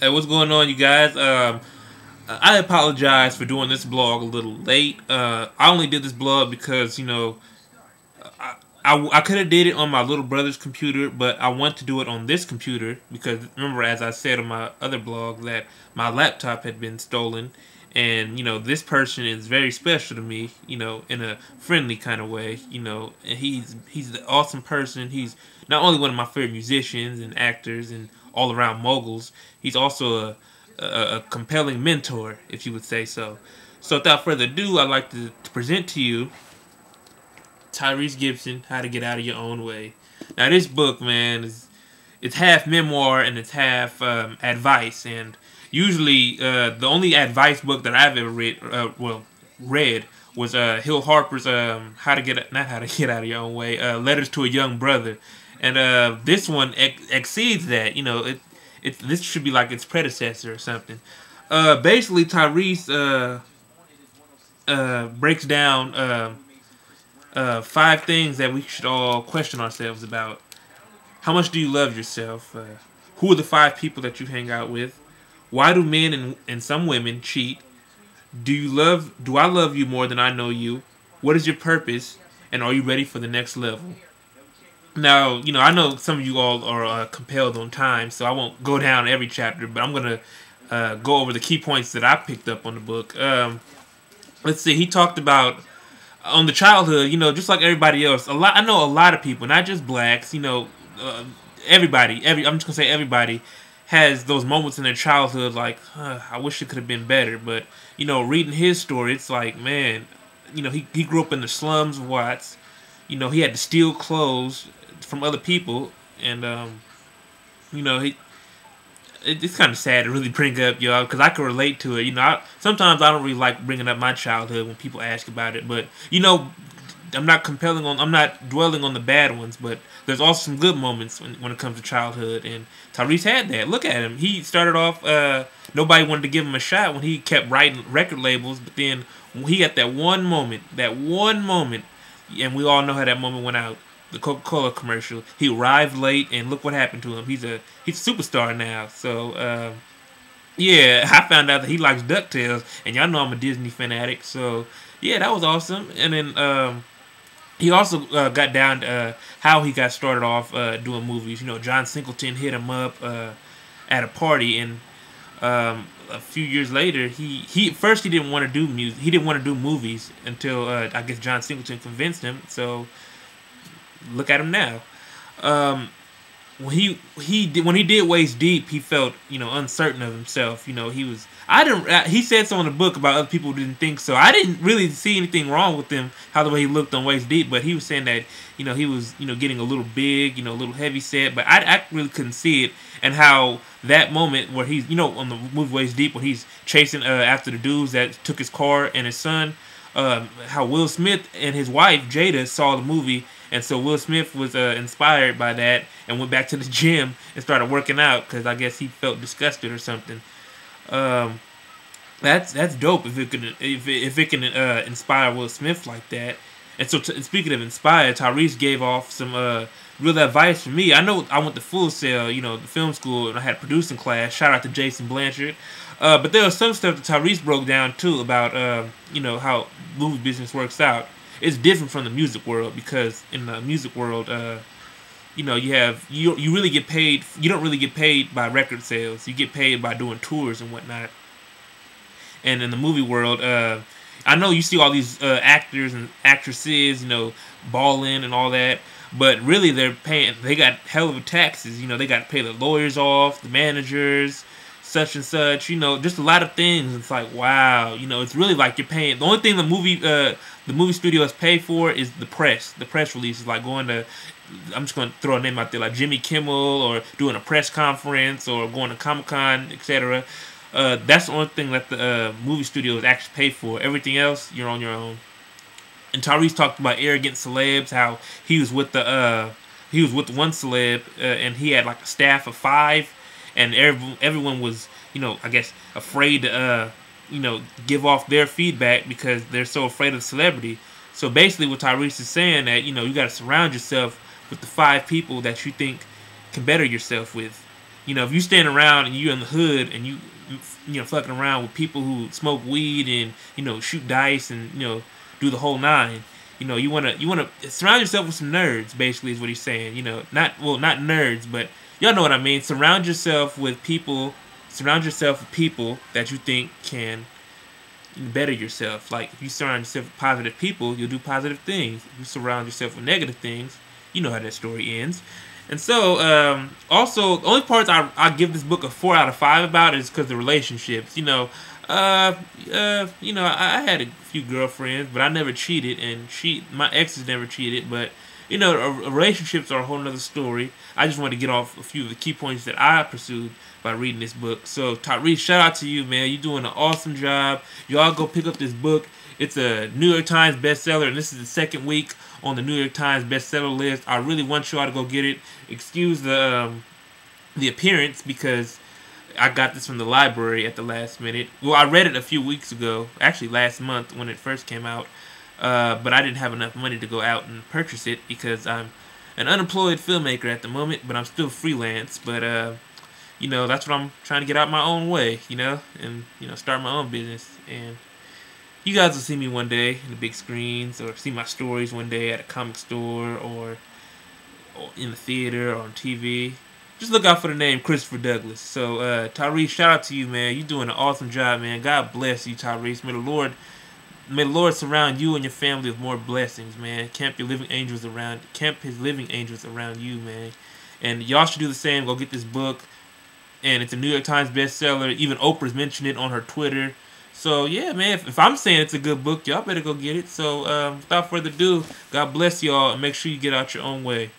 Hey, what's going on, you guys? I apologize for doing this blog a little late. I only did this blog because I could have did it on my little brother's computer, but I want to do it on this computer because remember, as I said on my other blog, that my laptop had been stolen, and this person is very special to me. In a friendly kind of way. And he's an awesome person. He's not only one of my favorite musicians and actors and all around moguls. He's also a compelling mentor, if you would say so. So without further ado, I'd like to present to you Tyrese Gibson, How to Get Out of Your Own Way. Now, this book, man, it's half memoir and it's half advice. And usually, the only advice book that I've ever read was Hill Harper's How to Get Not How to Get Out of Your Own Way, Letters to a Young Brother. And this one exceeds that. This should be like its predecessor or something. Basically, Tyrese breaks down 5 things that we should all question ourselves about. How much do you love yourself? Who are the 5 people that you hang out with? Why do men and some women cheat? Do I love you more than I know you? What is your purpose? And are you ready for the next level? Now, I know some of you all are compelled on time, so I won't go down every chapter, but I'm going to go over the key points that I picked up on the book. Let's see, he talked about on the childhood, just like everybody else. I know a lot of people, not just blacks. Everybody. I'm just gonna say everybody has those moments in their childhood, like I wish it could have been better. But reading his story, it's like, man, he grew up in the slums of Watts. He had to steal clothes from other people, and it's kind of sad to really bring up, y'all, because I can relate to it. Sometimes I don't really like bringing up my childhood when people ask about it, but I'm not dwelling on the bad ones, but there's also some good moments when it comes to childhood, and Tyrese had that. Look at him. He started off, nobody wanted to give him a shot when he kept writing record labels, but then he got that one moment, and we all know how that moment went out. The Coca-Cola commercial. He arrived late, and look what happened to him. He's a superstar now. So, yeah, I found out that he likes DuckTales, and y'all know I'm a Disney fanatic. So, yeah, that was awesome. And then he also got down to how he got started off doing movies. John Singleton hit him up at a party, and a few years later, he first he didn't want to do music. He didn't want to do movies until I guess John Singleton convinced him. So look at him now. When he did Waist Deep, he felt uncertain of himself. He said so in the book about other people who didn't think so. I didn't really see anything wrong with him, how the way he looked on Waist Deep, but he was saying that he was getting a little big, a little heavy set, but I really couldn't see it. And how that moment where he's on the movie Waist Deep, when he's chasing after the dudes that took his car and his son, how Will Smith and his wife Jada saw the movie. And so Will Smith was inspired by that and went back to the gym and started working out because I guess he felt disgusted or something. That's dope if it can inspire Will Smith like that. And so speaking of inspired, Tyrese gave off some real advice for me. I know I went to Full Sail, the film school, and I had a producing class. Shout out to Jason Blanchard. But there was some stuff that Tyrese broke down too about how movie business works out. It's different from the music world because in the music world, you really get paid. You don't really get paid by record sales. You get paid by doing tours and whatnot. And in the movie world, I know you see all these actors and actresses, balling and all that. But really, they got hell of a taxes. They got to pay the lawyers off, the managers, such and such. Just a lot of things. It's like, wow. It's really like you're paying. The only thing the movie studios pay for is the press. The press releases, like going to, I'm just going to throw a name out there, like Jimmy Kimmel, or doing a press conference, or going to Comic-Con, etc. That's the only thing that the movie studios actually pay for. Everything else, you're on your own. And Tyrese talked about arrogant celebs, how he was with one celeb, and he had like a staff of 5, and everyone was, I guess, afraid to, give off their feedback because they're so afraid of the celebrity. So basically, what Tyrese is saying that you got to surround yourself with the 5 people that you think can better yourself with. You know, if you stand around and you're in the hood and you know, fucking around with people who smoke weed and, you know, shoot dice and, you know, do the whole nine. You know, you wanna surround yourself with some nerds. Basically, is what he's saying. You know, not nerds, but y'all know what I mean. Surround yourself with people. Surround yourself with people that you think can better yourself. Like if you surround yourself with positive people, you'll do positive things. If you surround yourself with negative things, you know how that story ends. And so, also, the only parts I give this book a 4 out of 5 about is because the relationships. I had a few girlfriends, but I never cheated, and my exes never cheated. But relationships are a whole nother story. I just want to get off a few of the key points that I pursued by reading this book. So, Tyrese, shout out to you, man. You're doing an awesome job. Y'all go pick up this book. It's a New York Times bestseller, and this is the second week on the New York Times bestseller list. I really want y'all to go get it. Excuse the appearance because I got this from the library at the last minute. Well, I read it a few weeks ago, actually last month when it first came out, but I didn't have enough money to go out and purchase it because I'm an unemployed filmmaker at the moment, but I'm still freelance. But that's what I'm trying to get out my own way, and start my own business. And you guys will see me one day in the big screens, or see my stories one day at a comic store, or in the theater, or on TV. Just look out for the name Christopher Douglas. So, Tyrese, shout out to you, man. You're doing an awesome job, man. God bless you, Tyrese. May the Lord surround you and your family with more blessings, man. Camp His living angels around you, man. And y'all should do the same. Go get this book. And it's a New York Times bestseller. Even Oprah's mentioned it on her Twitter. So, yeah, man, if I'm saying it's a good book, y'all better go get it. So, without further ado, God bless y'all, and make sure you get out your own way.